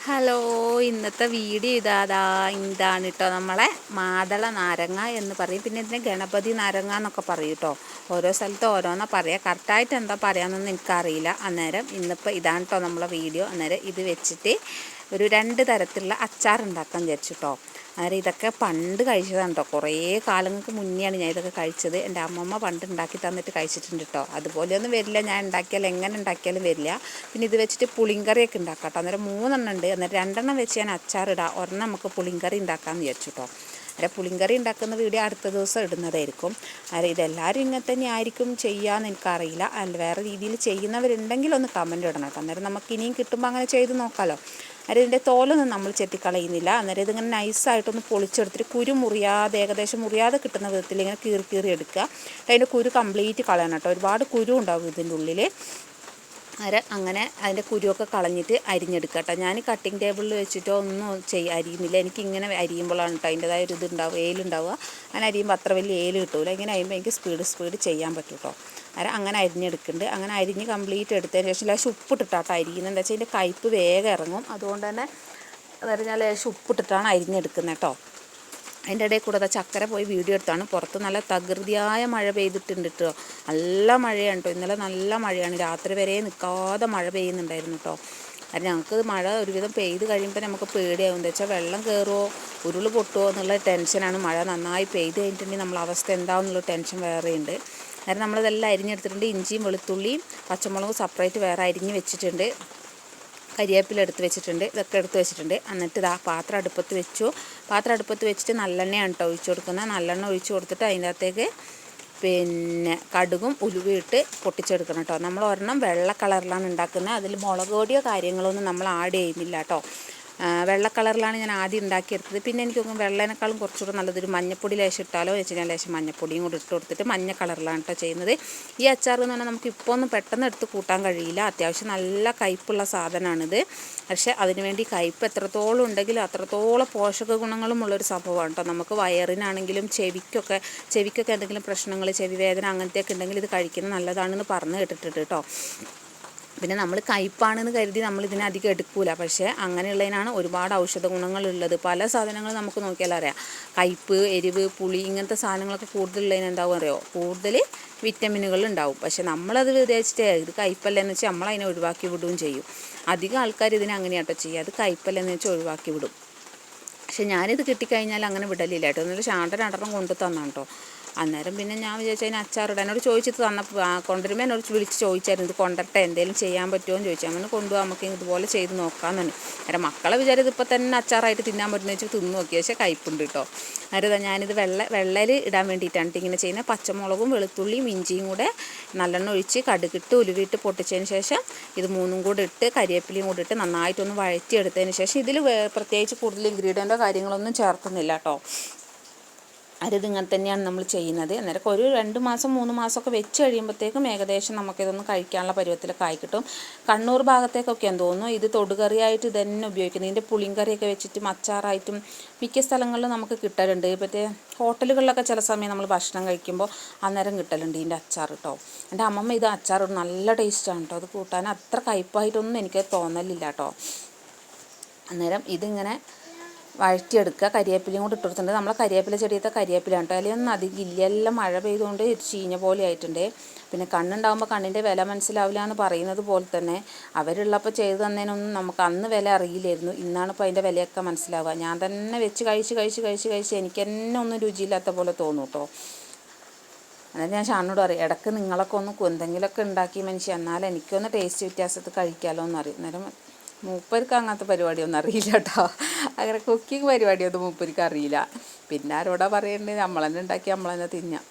Hello, ഇന്നത്തെ video ഇതാണ് കേട്ടോ. നമ്മളെ മാതള നാരങ്ങ എന്ന് പറയും, പിന്നെ ഇതിനെ ഗണപതി നാരങ്ങ എന്നൊക്കെ പറയും കേട്ടോ. ഓരോ സ്ഥലത്ത് ഓരോന്നാ പറയുക, കറക്റ്റായിട്ട് എന്താ പറയാമെന്നൊന്നും എനിക്കറിയില്ല. അന്നേരം ഇന്നിപ്പോൾ ഇതാണ് കേട്ടോ നമ്മളെ വീഡിയോ. അന്നേരം ഇത് വെച്ചിട്ട് ഒരു 2 തരത്തിലുള്ള അച്ചാർ ഉണ്ടാക്കാൻ വിചാരിച്ചിട്ടോ. അന്നേരം ഇതൊക്കെ പണ്ട് കഴിച്ചതാണ് കേട്ടോ. കുറേ കാലങ്ങൾക്ക് മുന്നെയാണ് ഞാൻ ഇതൊക്കെ കഴിച്ചത്. എൻ്റെ അമ്മമ്മ പണ്ട് ഉണ്ടാക്കി തന്നിട്ട് കഴിച്ചിട്ടുണ്ട് കേട്ടോ. അതുപോലെയൊന്നും വരില്ല, ഞാൻ ഉണ്ടാക്കിയാൽ എങ്ങനെ ഉണ്ടാക്കിയാലും വരില്ല. പിന്നെ ഇത് വെച്ചിട്ട് പുളിങ്കറിയൊക്കെ ഉണ്ടാക്കാം കേട്ടോ. അന്നേരം 3 ഉണ്ട്. അന്നേരം 2 വെച്ച് ഞാൻ അച്ചാറിടാം, ഒരെണ്ണം നമുക്ക് പുളിങ്കറി ഉണ്ടാക്കാമെന്ന് വിചാരിച്ചു കേട്ടോ. അന്നേരം പുളിങ്കറി ഉണ്ടാക്കുന്ന വീഡിയോ അടുത്ത ദിവസം ഇടുന്നതായിരിക്കും. അന്നേരം ഇതെല്ലാവരും ഇങ്ങനെ തന്നെ ആയിരിക്കും ചെയ്യാമെന്ന് എനിക്കറിയില്ല. അല്ല, വേറെ രീതിയിൽ ചെയ്യുന്നവരുണ്ടെങ്കിൽ ഒന്ന് കമൻറ്റ് ഇടണം കേട്ടോ. അന്നേരം നമുക്ക് ഇനിയും കിട്ടുമ്പോൾ അങ്ങനെ ചെയ്ത് നോക്കാമല്ലോ. അന്നേരം ഇതിൻ്റെ തോലൊന്നും നമ്മൾ ചെത്തിക്കളയുന്നില്ല. അന്നേരം ഇതിങ്ങനെ നൈസായിട്ടൊന്ന് പൊളിച്ചെടുത്തിട്ട് കുരു മുറിയാതെ, ഏകദേശം മുറിയാതെ കിട്ടുന്ന വിധത്തിൽ ഇങ്ങനെ കീറി എടുക്കുക. അതിൻ്റെ കുരു കംപ്ലീറ്റ് കളയണം കേട്ടോ. ഒരുപാട് കുരു ഉണ്ടാവും ഇതിൻ്റെ ഉള്ളിൽ. അങ്ങനെ അതിൻ്റെ കുരുവൊക്കെ കളഞ്ഞിട്ട് അരിഞ്ഞെടുക്കുക കേട്ടോ. ഞാൻ കട്ടിങ് ടേബിളിൽ വെച്ചിട്ടോ ഒന്നും അരിയുന്നില്ല. എനിക്കിങ്ങനെ അരിയുമ്പോഴാണ് കേട്ടോ അതിൻ്റെതായ ഒരു ഇതുണ്ടാവും, ഏലുണ്ടാവുക. അങ്ങനെ അരിയുമ്പോൾ അത്ര വലിയ ഏല് കിട്ടൂല. ഇങ്ങനെ അരിയുമ്പോൾ എനിക്ക് സ്പീഡ് ചെയ്യാൻ പറ്റും കേട്ടോ. അങ്ങനെ അരിഞ്ഞെടുക്കുന്നുണ്ട്. അങ്ങനെ അരിഞ്ഞ് കംപ്ലീറ്റ് എടുത്തതിന് ശേഷം ലേശം ഉപ്പിട്ടിട്ടാട്ടോ അരിയുന്നത്. എന്താ വെച്ചാൽ ഇതിൻ്റെ കയ്പ്പ് വേഗം ഇറങ്ങും. അതുകൊണ്ട് തന്നെ ഞാൻ ലേശം ഉപ്പിട്ടിട്ടാണ് അരിഞ്ഞെടുക്കുന്നത് കേട്ടോ. അതിൻ്റെ ഇടയിൽ കൂടെ ചക്കര പോയി വീഡിയോ എടുത്താണ്. പുറത്ത് നല്ല തകൃതിയായ മഴ പെയ്തിട്ടുണ്ട് കേട്ടോ. നല്ല മഴയാണ് കേട്ടോ. ഇന്നലെ നല്ല മഴയാണ്, രാത്രി വരെ നിൽക്കാതെ മഴ പെയ്യുന്നുണ്ടായിരുന്നു കേട്ടോ. അത് ഞങ്ങൾക്ക് മഴ ഒരുവിധം പെയ്ത് കഴിയുമ്പോൾ നമുക്ക് പേടിയാവും. എന്താ വെച്ചാൽ വെള്ളം കയറുമോ, ഉരുൾ പൊട്ടുമോ എന്നുള്ള ടെൻഷനാണ്. മഴ നന്നായി പെയ്ത് കഴിഞ്ഞിട്ടുണ്ടെങ്കിൽ നമ്മളെ അവസ്ഥ എന്താവും എന്നുള്ള ടെൻഷൻ വേറെയുണ്ട്. അന്നേരം നമ്മളിതെല്ലാം അരിഞ്ഞെടുത്തിട്ടുണ്ട്. ഇഞ്ചിയും വെളുത്തുള്ളിയും പച്ചമുളകും സെപ്പറേറ്റ് വേറെ അരിഞ്ഞ് വെച്ചിട്ടുണ്ട്. കരിവേപ്പില എടുത്ത് വെച്ചിട്ടുണ്ട്. ഇതൊക്കെ എടുത്ത് വെച്ചിട്ടുണ്ട്. എന്നിട്ട് ഇതാ പാത്രം അടുപ്പത്ത് വെച്ചു. പാത്രം അടുപ്പത്ത് വെച്ചിട്ട് നല്ലെണ്ണയാണ് കേട്ടോ ഒഴിച്ചു കൊടുക്കുന്നത്. നല്ലെണ്ണ ഒഴിച്ച് കൊടുത്തിട്ട് അതിൻ്റെ അകത്തേക്ക് പിന്നെ കടുകും ഉലുവയിട്ട് പൊട്ടിച്ചെടുക്കണം കേട്ടോ. നമ്മൾ ഒരെണ്ണം വെള്ള കളറിലാണ് ഉണ്ടാക്കുന്നത്. അതിൽ മുളക് പൊടിയോ കാര്യങ്ങളൊന്നും നമ്മൾ ആഡ് ചെയ്യുന്നില്ല കേട്ടോ. വെള്ള കളറിലാണ് ഞാൻ ആദ്യം ഉണ്ടാക്കിയെടുത്തത്. പിന്നെ എനിക്ക് തോന്നുന്നു വെള്ളേനേക്കാളും കുറച്ചുകൂടെ നല്ലതൊരു മഞ്ഞപ്പൊടി ലേശം ഇട്ടാലോ വെച്ച് ഞാൻ ലേശം മഞ്ഞപ്പൊടിയും കൂടി ഇട്ട് കൊടുത്തിട്ട് മഞ്ഞ കളറിലാണ് കേട്ടോ ചെയ്യുന്നത്. ഈ അച്ചാർ എന്ന് പറഞ്ഞാൽ നമുക്ക് ഇപ്പോൾ ഒന്നും പെട്ടെന്ന് എടുത്ത് കൂട്ടാൻ കഴിയില്ല. അത്യാവശ്യം നല്ല കയ്പ്പുള്ള സാധനമാണിത്. പക്ഷേ അതിനുവേണ്ടി കയ്പ്പ് എത്രത്തോളം ഉണ്ടെങ്കിലും അത്രത്തോളം പോഷക ഗുണങ്ങളും ഉള്ളൊരു സംഭവമാണ് കേട്ടോ. നമുക്ക് വയറിനാണെങ്കിലും ചെവിക്കൊക്കെ എന്തെങ്കിലും പ്രശ്നങ്ങൾ, ചെവി വേദന അങ്ങനത്തെയൊക്കെ ഉണ്ടെങ്കിൽ ഇത് കഴിക്കുന്നത് നല്ലതാണെന്ന് പറഞ്ഞ് കേട്ടിട്ടുണ്ട് കേട്ടോ. പിന്നെ നമ്മൾ കയ്പ്പാണെന്ന് കരുതി നമ്മളിതിനെ അധികം എടുക്കൂല. പക്ഷേ അങ്ങനെയുള്ളതിനാണ് ഒരുപാട് ഔഷധ ഗുണങ്ങളുള്ളത്. പല സാധനങ്ങൾ നമുക്ക് നോക്കിയാൽ അറിയാം. കയ്പ്പ്, എരിവ്, പുളി ഇങ്ങനത്തെ സാധനങ്ങളൊക്കെ കൂടുതലുള്ളതിന് എന്താവും അറിയോ, കൂടുതൽ വിറ്റമിനുകൾ ഉണ്ടാവും. പക്ഷേ നമ്മളത് വിചാരിച്ചിട്ട് ഇത് കയ്പ്പല്ലെന്ന് വെച്ചാൽ നമ്മളതിനെ ഒഴിവാക്കി വിടുകയും ചെയ്യും. അധികം ആൾക്കാർ ഇതിനെ അങ്ങനെയാട്ടോ ചെയ്യുക, അത് കയ്പ്പല്ലെന്ന് വെച്ചാൽ ഒഴിവാക്കി വിടും. പക്ഷേ ഞാനിത് കിട്ടിക്കഴിഞ്ഞാൽ അങ്ങനെ വിടലില്ല കേട്ടോ. എന്നിട്ട് രണ്ടെണ്ണം കൊണ്ടു തന്നാണ് കേട്ടോ. അന്നേരം പിന്നെ ഞാൻ വിചാരിച്ചു അതിന് അച്ചാറിടാൻ. എന്നോട് ചോദിച്ചിട്ട് തന്നപ്പോൾ കൊണ്ടുവരുമ്പോൾ എന്നോട് വിളിച്ച് ചോദിച്ചായിരുന്നു ഇത് കൊണ്ടട്ടെ, എന്തെങ്കിലും ചെയ്യാൻ പറ്റുമോ എന്ന് ചോദിച്ചു. അങ്ങനെ കൊണ്ടുപോകാൻ നമുക്ക് ഇതുപോലെ ചെയ്ത് നോക്കാമെന്നു. അന്നേരം മക്കളെ വിചാരിച്ചത് ഇപ്പോൾ തന്നെ അച്ചാറായിട്ട് തിന്നാൻ പറ്റുന്ന വെച്ചാൽ തിന്നു നോക്കി. പക്ഷേ കയ്പ്പുണ്ട് കേട്ടോ. അന്നേരം ഞാനിത് വെള്ളയിൽ ഇടാൻ വേണ്ടിയിട്ടാണ് ഇങ്ങനെ ചെയ്യുന്നത്. പച്ചമുളകും വെളുത്തുള്ളിയും ഇഞ്ചിയും കൂടെ നല്ലെണ്ണ ഒഴിച്ച് കടുകിട്ട് ഉലുവിട്ട് പൊട്ടിച്ചതിന് ശേഷം ഇത് 3 കൂടെ ഇട്ട് കരിവേപ്പിലയും കൂടെ ഇട്ട് നന്നായിട്ടൊന്ന് വഴറ്റിയെടുത്തതിന് ശേഷം ഇതിൽ പ്രത്യേകിച്ച് കൂടുതൽ ഇൻഗ്രീഡിയൻറ്റോ കാര്യങ്ങളൊന്നും ചേർക്കുന്നില്ല കേട്ടോ. ഇതിങ്ങനെ തന്നെയാണ് നമ്മൾ ചെയ്യുന്നത്. അന്നേരം ഒരു 2 മാസം 3 മാസമൊക്കെ വെച്ച് കഴിയുമ്പോഴത്തേക്കും ഏകദേശം നമുക്കിതൊന്ന് കഴിക്കാനുള്ള പരുവത്തിലൊക്കെ ആയി കിട്ടും. കണ്ണൂർ ഭാഗത്തേക്കൊക്കെ എന്ന് തോന്നുന്നു ഇത് തൊടുകറിയായിട്ട് ഇതന്നെ ഉപയോഗിക്കുന്നത്. ഇതിൻ്റെ പുളിങ്കറിയൊക്കെ വെച്ചിട്ടും അച്ചാറായിട്ടും മിക്ക സ്ഥലങ്ങളിലും നമുക്ക് കിട്ടലുണ്ട്. മറ്റേ ഹോട്ടലുകളിലൊക്കെ ചില സമയം നമ്മൾ ഭക്ഷണം കഴിക്കുമ്പോൾ അന്നേരം കിട്ടലുണ്ട് ഇതിൻ്റെ അച്ചാർ കേട്ടോ. എൻ്റെ അമ്മമ്മ ഇത് അച്ചാറിടും, നല്ല ടേസ്റ്റാണ് കേട്ടോ. അത് കൂട്ടാൻ അത്ര കയ്പ്പായിട്ടൊന്നും എനിക്ക് തോന്നലില്ല കേട്ടോ. അന്നേരം ഇതിങ്ങനെ വഴറ്റിയെടുക്കുക. കരിവേപ്പിലയും കൂടി ഇട്ട് കൊടുത്തിട്ടുണ്ട്. നമ്മളെ കരിവേപ്പില ചെടിയത്തെ കരിവേപ്പിലാണ് കേട്ടോ. അതിലൊന്നും അധികം ഇല്ല, എല്ലാം മഴ പെയ്തുകൊണ്ട് ചീഞ്ഞ പോലെ ആയിട്ടുണ്ട്. പിന്നെ കണ്ണുണ്ടാകുമ്പോൾ കണ്ണിൻ്റെ വില മനസ്സിലാവില്ല എന്ന് പറയുന്നത് പോലെ തന്നെ അവരുള്ളപ്പോൾ ചെയ്ത് തന്നതിനൊന്നും നമുക്ക് അന്ന് വില അറിയില്ലായിരുന്നു. ഇന്നാണ് ഇപ്പോൾ അതിൻ്റെ വിലയൊക്കെ മനസ്സിലാവുക. ഞാൻ തന്നെ വെച്ച് കഴിച്ച് എനിക്ക് തന്നെ ഒന്നും രുചിയില്ലാത്ത പോലെ തോന്നും കേട്ടോ. അതായത് ഞാൻ ഷാനോട് പറയും, ഇടയ്ക്ക് നിങ്ങളൊക്കെ ഒന്ന് എന്തെങ്കിലുമൊക്കെ ഉണ്ടാക്കി മനുഷ്യ, എന്നാൽ എനിക്കൊന്ന് ടേസ്റ്റ് വ്യത്യാസത്തിൽ കഴിക്കാമല്ലോ എന്നറിയും. അന്നേരം മൂപ്പർക്ക് അങ്ങനത്തെ പരിപാടിയൊന്നും അറിയില്ല കേട്ടോ. അങ്ങനെ കുക്കിംഗ് പരിപാടിയൊന്നും മൂപ്പർക്ക് അറിയില്ല. പിന്നെ ആരോടാ പറയേണ്ടത്, നമ്മൾ തന്നെ ഉണ്ടാക്കി നമ്മൾ തന്നെ തിന്നാം.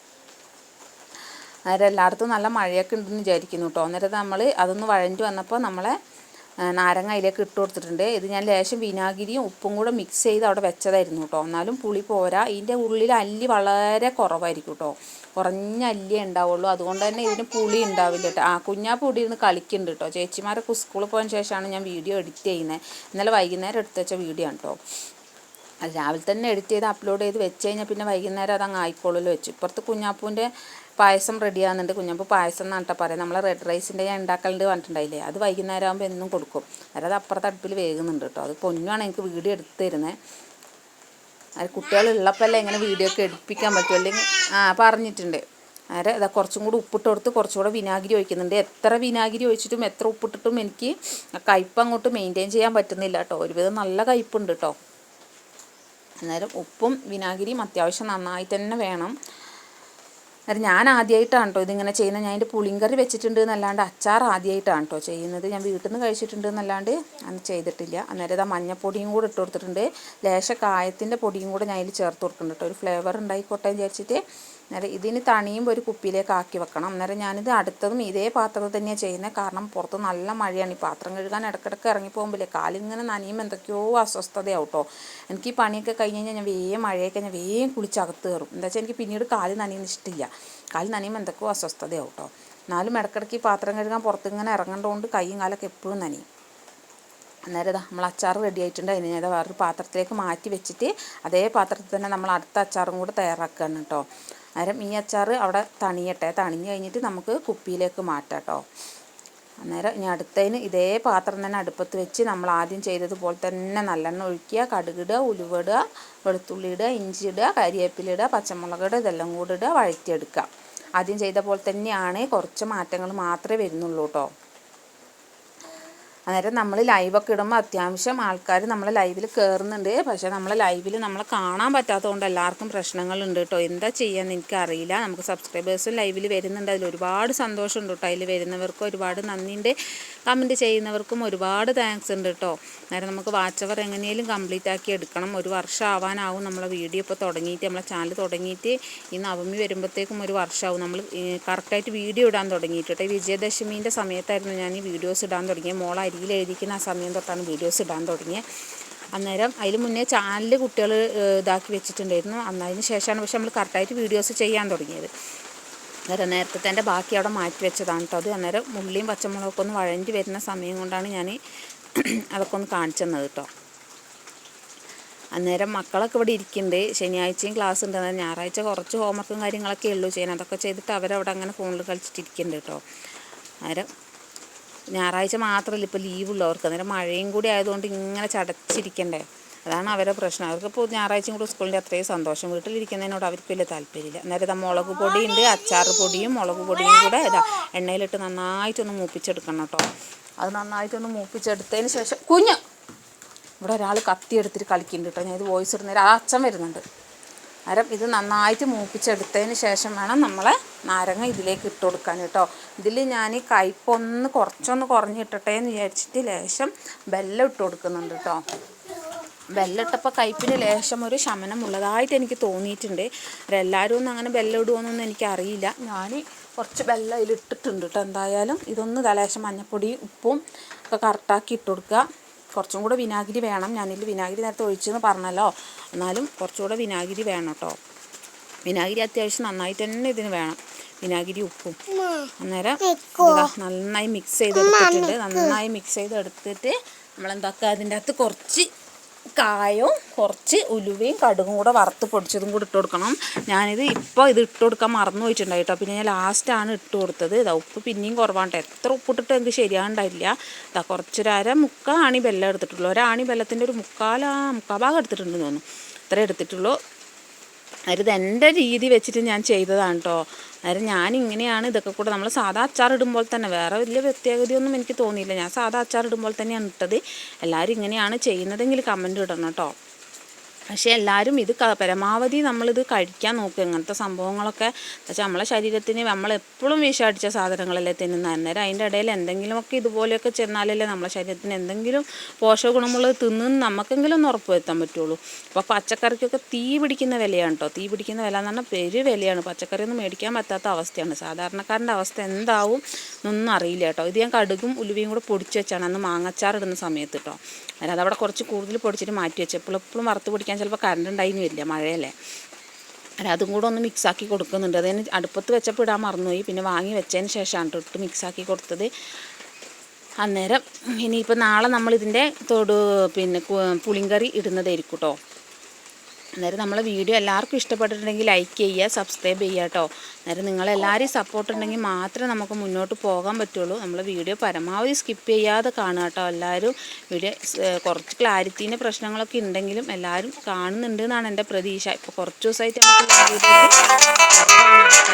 അന്നേരം എല്ലായിടത്തും നല്ല മഴയൊക്കെ ഉണ്ടെന്ന് വിചാരിക്കുന്നു കേട്ടോ. അന്നേരം നമ്മൾ അതൊന്ന് വഴഞ്ഞു വന്നപ്പോൾ നമ്മളെ നാരങ്ങ അതിലേക്ക് ഇട്ട് കൊടുത്തിട്ടുണ്ട്. ഇത് ഞാൻ ലേശം വിനാഗിരിയും ഉപ്പും കൂടെ മിക്സ് ചെയ്ത് അവിടെ വെച്ചതായിരുന്നു കേട്ടോ. എന്നാലും പുളി പോരാ. ഇതിൻ്റെ ഉള്ളിൽ അല്ലി വളരെ കുറവായിരിക്കും കേട്ടോ, കുറഞ്ഞ അല്ലിയേ ഉണ്ടാവുള്ളൂ. അതുകൊണ്ട് തന്നെ ഇതിന് പുളി ഉണ്ടാവില്ല കേട്ടോ. കുഞ്ഞാപ്പ് ഇവിടെ ഇരുന്ന് കളിക്കുന്നുണ്ട് കേട്ടോ. ചേച്ചിമാരൊക്കെ സ്കൂളിൽ പോയതിന് ശേഷമാണ് ഞാൻ വീഡിയോ എഡിറ്റ് ചെയ്യുന്നത്. ഇന്നലെ വൈകുന്നേരം എടുത്ത് വെച്ച വീഡിയോ ആണ് കേട്ടോ. അത് രാവിലെ തന്നെ എഡിറ്റ് ചെയ്ത് അപ്ലോഡ് ചെയ്ത് വെച്ച് കഴിഞ്ഞാൽ പിന്നെ വൈകുന്നേരം അതങ്ങ് ആയിക്കോളല്ലോ വെച്ചു. ഇപ്പുറത്ത് കുഞ്ഞാപ്പൂൻ്റെ പായസം റെഡി ആകുന്നുണ്ട്. കുഞ്ഞപ്പോൾ പായസം എന്നാണ് കേട്ടോ പറയാം. നമ്മൾ റെഡ് റൈസിൻ്റെ ഞാൻ ഉണ്ടാക്കലുണ്ട് പറഞ്ഞിട്ടുണ്ടായില്ലേ, അത് വൈകുന്നേരം ആകുമ്പോൾ എന്നും കൊടുക്കും. അത് അപ്പുറത്തെ അടുപ്പിൽ വേകുന്നുണ്ട് കേട്ടോ. അത് പൊന്നുമാണ് എനിക്ക് വീഡിയോ എടുത്ത് തരുന്നത്. അത് കുട്ടികളുള്ളപ്പോഴല്ലേ ഇങ്ങനെ വീഡിയോ ഒക്കെ എടുപ്പിക്കാൻ പറ്റും, അല്ലെങ്കിൽ പറഞ്ഞിട്ടുണ്ട്. നേരെ ഇതാ കുറച്ചും കൂടി ഉപ്പിട്ട് കൊടുത്ത് കുറച്ചുകൂടെ വിനാഗിരി ഒഴിക്കുന്നുണ്ട്. എത്ര വിനാഗിരി ഒഴിച്ചിട്ടും എത്ര ഉപ്പിട്ടിട്ടും എനിക്ക് കയ്പ്പ് അങ്ങോട്ട് മെയിൻറ്റെയിൻ ചെയ്യാൻ പറ്റുന്നില്ല കേട്ടോ. ഒരുവിധം നല്ല കയ്പ്പുണ്ട് കേട്ടോ. അന്നേരം ഉപ്പും വിനാഗിരിയും അത്യാവശ്യം നന്നായിട്ട് തന്നെ വേണം. അന്നേരം ഞാൻ ആദ്യമായിട്ടാണ് കേട്ടോ ഇതിങ്ങനെ ചെയ്യുന്നത്. ഞാൻ അതിൻ്റെ പുളിങ്കറി വെച്ചിട്ടുണ്ട് എന്നല്ലാണ്ട് അച്ചാർ ആദ്യമായിട്ടാണ് കേട്ടോ ചെയ്യുന്നത്. ഞാൻ വീട്ടിൽ നിന്ന് കഴിച്ചിട്ടുണ്ട് എന്നല്ലാണ്ട് അത് ചെയ്തിട്ടില്ല. അന്നേരം ഇതാ മഞ്ഞപ്പൊടിയും കൂടെ ഇട്ട് കൊടുത്തിട്ടുണ്ട്. ലേശ കായത്തിൻ്റെ പൊടിയും കൂടെ ഞാൻ അതിൽ ചേർത്ത് കൊടുക്കുന്നുണ്ട് കേട്ടോ, ഒരു ഫ്ലേവർ ഉണ്ടായിക്കോട്ടെ വിചാരിച്ചിട്ട്. അന്നേരം ഇതിന് തണിയുമ്പോൾ ഒരു കുപ്പിയിലേക്ക് ആക്കി വെക്കണം. അന്നേരം ഞാനിത് അടുത്തതും ഇതേ പാത്രത്തിൽ തന്നെയാണ് ചെയ്യുന്നത്. കാരണം പുറത്ത് നല്ല മഴയാണ്. ഈ പാത്രം കഴുകാൻ ഇടയ്ക്കിടയ്ക്ക് ഇറങ്ങിപ്പോകുമ്പോഴേ കാലിങ്ങനെ നനയുമ്പോൾ എന്തൊക്കെയോ അസ്വസ്ഥതയാവും കേട്ടോ. എനിക്ക് ഈ പണിയൊക്കെ കഴിഞ്ഞ് കഴിഞ്ഞാൽ ഞാൻ വേഗം മഴയൊക്കെ ഞാൻ വേഗം കുളിച്ചകത്ത് കയറും. എന്താ വെച്ചാൽ എനിക്ക് പിന്നീട് കാല് നനയുന്ന ഇഷ്ടമില്ല. കാല് നനയുമ്പോൾ എന്തൊക്കെയോ അസ്വസ്ഥതയാവും കേട്ടോ. എന്നാലും ഇടയ്ക്കിടയ്ക്ക് ഈ പാത്രം കഴുകാൻ പുറത്തിങ്ങനെ ഇറങ്ങേണ്ടതുകൊണ്ട് കൈയും കാലൊക്കെ എപ്പോഴും നനയും. അന്നേരം ഇതാ നമ്മൾ അച്ചാർ റെഡി ആയിട്ടുണ്ട്. അതിന് ഞാൻ വേറൊരു പാത്രത്തിലേക്ക് മാറ്റി വെച്ചിട്ട് അതേ പാത്രത്തിൽ തന്നെ നമ്മൾ അടുത്ത അച്ചാറും കൂടെ തയ്യാറാക്കുകയാണ് കേട്ടോ. അന്നേരം ഈ അച്ചാർ അവിടെ തണിയട്ടെ. തണിഞ്ഞ് കഴിഞ്ഞിട്ട് നമുക്ക് കുപ്പിയിലേക്ക് മാറ്റാം കേട്ടോ. അന്നേരം ഇനി അടുത്തതിന് ഇതേ പാത്രം തന്നെ അടുപ്പത്ത് വെച്ച് നമ്മൾ ആദ്യം ചെയ്തതുപോലെ തന്നെ നല്ലെണ്ണ ഒഴിക്കുക, കടുകിടുക, ഉലുവ ഇടുക, വെളുത്തുള്ളി ഇടുക, ഇഞ്ചി ഇടുക, കരിവേപ്പില ഇടുക, പച്ചമുളക് ഇടുക, ഇതെല്ലാം കൂടെ ഇടുക, വഴറ്റിയെടുക്കുക. ആദ്യം ചെയ്ത പോലെ തന്നെയാണ്, കുറച്ച് മാറ്റങ്ങൾ മാത്രമേ വരുന്നുള്ളൂ കേട്ടോ. അന്നേരം നമ്മൾ ലൈവൊക്കെ ഇടുമ്പോൾ അത്യാവശ്യം ആൾക്കാർ നമ്മളെ ലൈവിൽ കയറുന്നുണ്ട്. പക്ഷേ നമ്മളെ ലൈവിൽ നമ്മളെ കാണാൻ പറ്റാത്തതുകൊണ്ട് എല്ലാവർക്കും പ്രശ്നങ്ങളുണ്ട് കേട്ടോ. എന്താ ചെയ്യാന്ന് എനിക്കറിയില്ല. നമുക്ക് സബ്സ്ക്രൈബേഴ്സും ലൈവിൽ വരുന്നുണ്ട്. അതിൽ ഒരുപാട് സന്തോഷമുണ്ട് കേട്ടോ. അതിൽ വരുന്നവർക്കും ഒരുപാട് നന്ദിയുണ്ട്. കമൻറ്റ് ചെയ്യുന്നവർക്കും ഒരുപാട് താങ്ക്സ് ഉണ്ട് കേട്ടോ. അന്നേരം നമുക്ക് വാച്ച് അവർ എങ്ങനെയും കംപ്ലീറ്റ് ആക്കി എടുക്കണം. ഒരു വർഷം ആവാനാവും നമ്മളെ വീഡിയോ ഇപ്പോൾ തുടങ്ങിയിട്ട്, നമ്മളെ ചാനൽ തുടങ്ങിയിട്ട്. ഈ നവമി വരുമ്പോഴത്തേക്കും ഒരു വർഷമാവും നമ്മൾ കറക്റ്റായിട്ട് വീഡിയോ ഇടാൻ തുടങ്ങിയിട്ട് കേട്ടോ. വിജയദശമീൻ്റെ സമയത്തായിരുന്നു ഞാൻ ഈ വീഡിയോസ് ഇടാൻ തുടങ്ങിയത്. മോളെ അരിയിൽ എഴുതിക്കുന്ന ആ സമയം തൊട്ടാണ് വീഡിയോസ് ഇടാൻ തുടങ്ങിയത്. അന്നേരം അതിൽ മുന്നേ ചാനൽ കുട്ടികൾ ഇതാക്കി വെച്ചിട്ടുണ്ടായിരുന്നു. അതിന് ശേഷമാണ് പക്ഷെ നമ്മൾ കറക്റ്റായിട്ട് വീഡിയോസ് ചെയ്യാൻ തുടങ്ങിയത്. അന്നേരം നേരത്തെ എൻ്റെ ബാക്കി അവിടെ മാറ്റി വെച്ചതാണ് കേട്ടോ. അത് അന്നേരം ഉള്ളിയും പച്ചമുളകൊക്കെ ഒന്ന് വഴഞ്ഞ് വരുന്ന സമയം കൊണ്ടാണ് ഞാൻ അതൊക്കെ ഒന്ന് കാണിച്ചു തന്നത് കേട്ടോ. അന്നേരം മക്കളൊക്കെ ഇവിടെ ഇരിക്കുന്നുണ്ട്. ശനിയാഴ്ചയും ക്ലാസ് ഉണ്ട്. അന്നേരം ഞായറാഴ്ച കുറച്ച് ഹോംവർക്കും കാര്യങ്ങളൊക്കെ ഉള്ളൂ ചെയ്യാൻ. അതൊക്കെ ചെയ്തിട്ട് അവരവിടെ അങ്ങനെ ഫോണിൽ കളിച്ചിട്ടിരിക്കുന്നുണ്ട് കേട്ടോ. അന്നേരം ഞായറാഴ്ച മാത്രമല്ല ഇപ്പോൾ ലീവുള്ളവർക്ക്. അന്നേരം മഴയും കൂടി ആയതുകൊണ്ട് ഇങ്ങനെ ചടച്ചിരിക്കണ്ടേ, അതാണ് അവരുടെ പ്രശ്നം. അവർക്കിപ്പോൾ ഞായറാഴ്ചയും കൂടി സ്കൂളിൻ്റെ അത്രയും സന്തോഷം. വീട്ടിലിരിക്കുന്നതിനോട് അവർക്ക് വലിയ താല്പര്യമില്ല. അന്നേരം ഇതാ മുളക് പൊടിയുണ്ട്, അച്ചാർ പൊടിയും മുളക് പൊടിയും കൂടെ ഇതാ എണ്ണയിലിട്ട് നന്നായിട്ടൊന്ന് മൂപ്പിച്ചെടുക്കണം കേട്ടോ. അത് നന്നായിട്ടൊന്ന് മൂപ്പിച്ചെടുത്തതിന് ശേഷം ഇവിടെ ഒരാൾ കത്തി എടുത്തിട്ട് കളിക്കുന്നുണ്ട് കേട്ടോ. ഞാൻ ഇത് വോയിസ് ഇടുന്നേരം ആ അച്ഛൻ വരുന്നുണ്ട്. അന്നേരം ഇത് നന്നായിട്ട് മൂപ്പിച്ചെടുത്തതിന് ശേഷം വേണം നമ്മളെ നാരങ്ങ ഇതിലേക്ക് ഇട്ട് കൊടുക്കാൻ കേട്ടോ. ഇതിൽ ഞാൻ കയ്പൊന്ന് കുറച്ചൊന്ന് കുറഞ്ഞിട്ടട്ടെ എന്ന് വിചാരിച്ചിട്ട് ലേശം വെല്ലം ഇട്ട് കൊടുക്കുന്നുണ്ട് കേട്ടോ. വെല്ലം ഇട്ടപ്പോൾ കയ്പിന് ലേശം ഒരു ശമനമുള്ളതായിട്ട് എനിക്ക് തോന്നിയിട്ടുണ്ട്. എല്ലാവരും ഒന്നും അങ്ങനെ വെല്ലം ഇടുമോയെന്നൊന്നും എനിക്കറിയില്ല. ഞാൻ കുറച്ച് വെല്ലം അതിലിട്ടിട്ടുണ്ട് കേട്ടോ. എന്തായാലും ഇതൊന്ന് ലേശം മഞ്ഞപ്പൊടിയും ഉപ്പും ഒക്കെ കറക്റ്റാക്കി ഇട്ട് കൊടുക്കുക. കുറച്ചും കൂടെ വിനാഗിരി വേണം. ഞാനിതിൽ വിനാഗിരി നേരത്തെ ഒഴിച്ചെന്ന് പറഞ്ഞല്ലോ, എന്നാലും കുറച്ചുകൂടെ വിനാഗിരി വേണം കേട്ടോ. വിനാഗിരി അത്യാവശ്യം നന്നായിട്ട് തന്നെ ഇതിന് വേണം, വിനാഗിരി ഉപ്പും. അന്നേരം ഇതാ നന്നായി മിക്സ് ചെയ്തെടുത്തിട്ടുണ്ട്. നന്നായി മിക്സ് ചെയ്തെടുത്തിട്ട് നമ്മളെന്താക്കുക, അതിൻ്റെ അകത്ത് കുറച്ച് കായവും കുറച്ച് ഉലുവയും കടുകും കൂടെ വറുത്ത് പൊടിച്ചതും കൂടെ ഇട്ട് കൊടുക്കണം. ഞാനിത് ഇപ്പോൾ ഇത് ഇട്ട് കൊടുക്കാൻ മറന്നു പോയിട്ടുണ്ടായി കേട്ടോ. പിന്നെ ഞാൻ ലാസ്റ്റാണ് ഇട്ട് കൊടുത്തത്. ഇതാ ഉപ്പ് പിന്നെയും കുറവാണ്. എത്ര ഉപ്പിട്ടിട്ട് എനിക്ക് ശരിയാണ്ടായില്ല. ഇതാ കുറച്ചൊരു മുക്കാൽ ആണി വെല്ലം എടുത്തിട്ടുള്ളൂ. ഒരാണി വെല്ലത്തിൻ്റെ ഒരു മുക്കാൽ ഭാഗം എടുത്തിട്ടുണ്ടെന്ന് തോന്നുന്നു. ഇത്രേ എടുത്തിട്ടുള്ളൂ. അതായത് എൻ്റെ രീതി വെച്ചിട്ട് ഞാൻ ചെയ്തതാണ് കേട്ടോ. അതായത് ഞാനിങ്ങനെയാണ് ഇതൊക്കെ കൂടെ നമ്മൾ സാധാ അച്ചാർ ഇടുമ്പോൾ തന്നെ, വേറെ വലിയ പ്രത്യേകതയൊന്നും എനിക്ക് തോന്നിയില്ല. ഞാൻ സാധാ അച്ചാർ ഇടുമ്പോൾ തന്നെയാണ് ഇട്ടത്. എല്ലാവരും ഇങ്ങനെയാണ് ചെയ്യുന്നതെങ്കിൽ കമൻറ്റ് ഇടണം കേട്ടോ. പക്ഷേ എല്ലാവരും ഇത് പരമാവധി നമ്മളിത് കഴിക്കാൻ നോക്കുക. ഇങ്ങനത്തെ സംഭവങ്ങളൊക്കെ പക്ഷേ നമ്മളെ ശരീരത്തിന് നമ്മളെപ്പോഴും വിഷമടിച്ച സാധനങ്ങളല്ലേ തിന്നുന്നത്. അന്നേരം അതിൻ്റെ ഇടയിൽ എന്തെങ്കിലുമൊക്കെ ഇതുപോലെയൊക്കെ ചെന്നാലല്ലേ നമ്മളെ ശരീരത്തിന് എന്തെങ്കിലും പോഷക ഗുണമുള്ളത് തിന്നുന്ന് നമുക്കെങ്കിലും ഒന്ന് ഉറപ്പ് വരുത്താൻ പറ്റുള്ളൂ. അപ്പോൾ പച്ചക്കറിക്കൊക്കെ തീ പിടിക്കുന്ന വിലയാണ് കേട്ടോ. തീ പിടിക്കുന്ന വില എന്ന് പറഞ്ഞാൽ പെരു വിലയാണ്. പച്ചക്കറിയൊന്നും മേടിക്കാൻ പറ്റാത്ത അവസ്ഥയാണ്. സാധാരണക്കാരൻ്റെ അവസ്ഥ എന്താവും എന്നൊന്നും അറിയില്ല കേട്ടോ. ഇത് ഞാൻ കടുകും ഉലുവയും കൂടെ പൊടിച്ച് വെച്ചാണ് അന്ന് മാങ്ങച്ചാർ ഇടുന്ന സമയത്ത് കേട്ടോ. അതായത് അതവിടെ കുറച്ച് കൂടുതൽ പൊടിച്ചിട്ട് മാറ്റി വെച്ചു. എപ്പോഴും വറുത്ത് പൊടിക്കാൻ ചിലപ്പോൾ കറണ്ട് ഉണ്ടായിന്ന് വരില്ല, മഴയല്ലേ. അതും കൂടെ ഒന്ന് മിക്സാക്കി കൊടുക്കുന്നുണ്ട്. അതിന് അടുപ്പത്ത് വെച്ചപ്പോൾ ഇടാൻ മറന്നുപോയി. പിന്നെ വാങ്ങി വെച്ചതിന് ശേഷമാണ് ഇട്ട് മിക്സാക്കി കൊടുത്തത്. അന്നേരം ഇനിയിപ്പോൾ നാളെ നമ്മളിതിൻ്റെ പിന്നെ പുളിങ്കറി ഇടുന്നതായിരിക്കും കേട്ടോ. അന്നേരം നമ്മളെ വീഡിയോ എല്ലാവർക്കും ഇഷ്ടപ്പെട്ടിട്ടുണ്ടെങ്കിൽ ലൈക്ക് ചെയ്യുക, സബ്സ്ക്രൈബ് ചെയ്യുക കേട്ടോ. അന്നേരം നിങ്ങളെല്ലാവരെയും സപ്പോർട്ട് ഉണ്ടെങ്കിൽ മാത്രമേ നമുക്ക് മുന്നോട്ട് പോകാൻ പറ്റുള്ളൂ. നമ്മൾ വീഡിയോ പരമാവധി സ്കിപ്പ് ചെയ്യാതെ കാണുക കേട്ടോ. എല്ലാവരും വീഡിയോ കുറച്ച് ക്ലാരിറ്റീൻ്റെ പ്രശ്നങ്ങളൊക്കെ ഉണ്ടെങ്കിലും എല്ലാവരും കാണുന്നുണ്ട് എന്നാണ് എൻ്റെ പ്രതീക്ഷ. ഇപ്പോൾ കുറച്ച് ദിവസമായിട്ട് നമുക്ക് കുറവാണ്